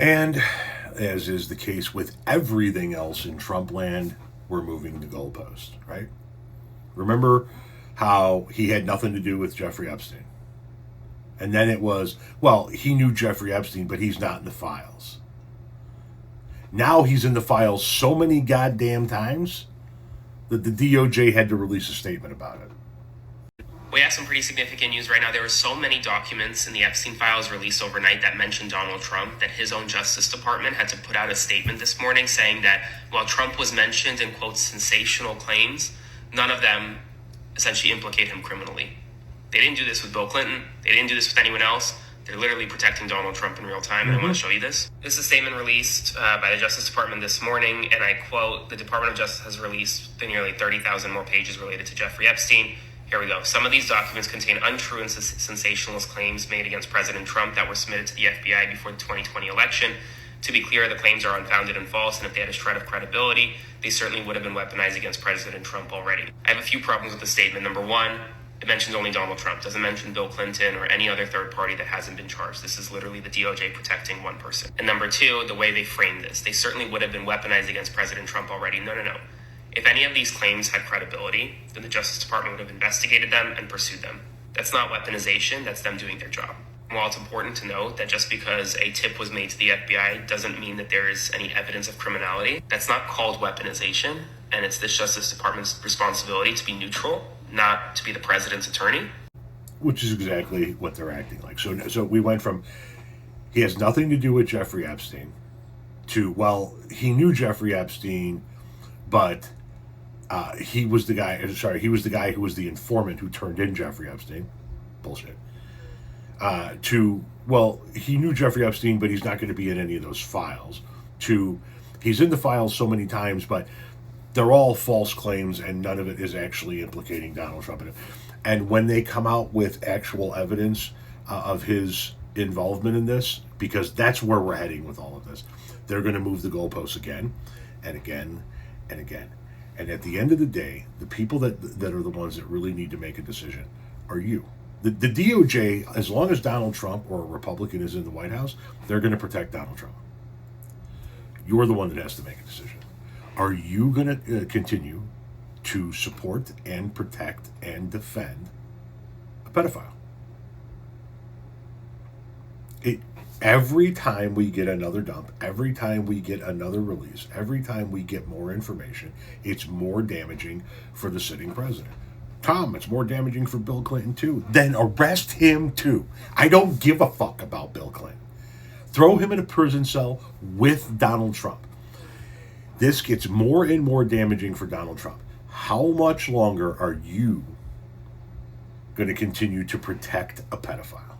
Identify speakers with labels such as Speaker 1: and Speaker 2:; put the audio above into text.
Speaker 1: And as is the case with everything else in Trump land, we're moving the goalpost, right? Remember how he had nothing to do with Jeffrey Epstein. And then it was, well, he knew Jeffrey Epstein, but he's not in the files. Now he's in the files so many goddamn times that the DOJ had to release a statement about it.
Speaker 2: We have some pretty significant news right now. There were so many documents in the Epstein files released overnight that mentioned Donald Trump that his own Justice Department had to put out a statement this morning saying that while Trump was mentioned in, quote, sensational claims, none of them essentially implicate him criminally. They didn't do this with Bill Clinton. They didn't do this with anyone else. They're literally protecting Donald Trump in real time, and I want to show you this. This is a statement released by the Justice Department this morning, and I quote, "The Department of Justice has released the nearly 30,000 more pages related to Jeffrey Epstein. Here we go. Some of these documents contain untrue and sensationalist claims made against President Trump that were submitted to the FBI before the 2020 election. To be clear, the claims are unfounded and false, and if they had a shred of credibility, they certainly would have been weaponized against President Trump already." I have a few problems with the statement. Number one, it mentions only Donald Trump. It doesn't mention Bill Clinton or any other third party that hasn't been charged. This is literally the DOJ protecting one person. And number two, the way they frame this, they certainly would have been weaponized against President Trump already. No. If any of these claims had credibility, then the Justice Department would have investigated them and pursued them. That's not weaponization, that's them doing their job. While it's important to note that just because a tip was made to the FBI doesn't mean that there is any evidence of criminality, that's not called weaponization, and it's this Justice Department's responsibility to be neutral, not to be the president's attorney.
Speaker 1: Which is exactly what they're acting like. So we went from, he has nothing to do with Jeffrey Epstein, to, well, he knew Jeffrey Epstein, but he was the guy who was the informant who turned in Jeffrey Epstein. Bullshit. To, well, he knew Jeffrey Epstein, but he's not going to be in any of those files. To, he's in the files so many times, but they're all false claims and none of it is actually implicating Donald Trump. And when they come out with actual evidence of his involvement in this, because that's where we're heading with all of this, they're going to move the goalposts again and again and again. And at the end of the day, the people that are the ones that really need to make a decision are you. The DOJ, as long as Donald Trump or a Republican is in the White House, they're going to protect Donald Trump. You're the one that has to make a decision. Are you going to continue to support and protect and defend a pedophile? Every time we get another dump, every time we get another release, every time we get more information, it's more damaging for the sitting president. Tom, it's more damaging for Bill Clinton too. Then arrest him too. I don't give a fuck about Bill Clinton. Throw him in a prison cell with Donald Trump. This gets more and more damaging for Donald Trump. How much longer are you going to continue to protect a pedophile?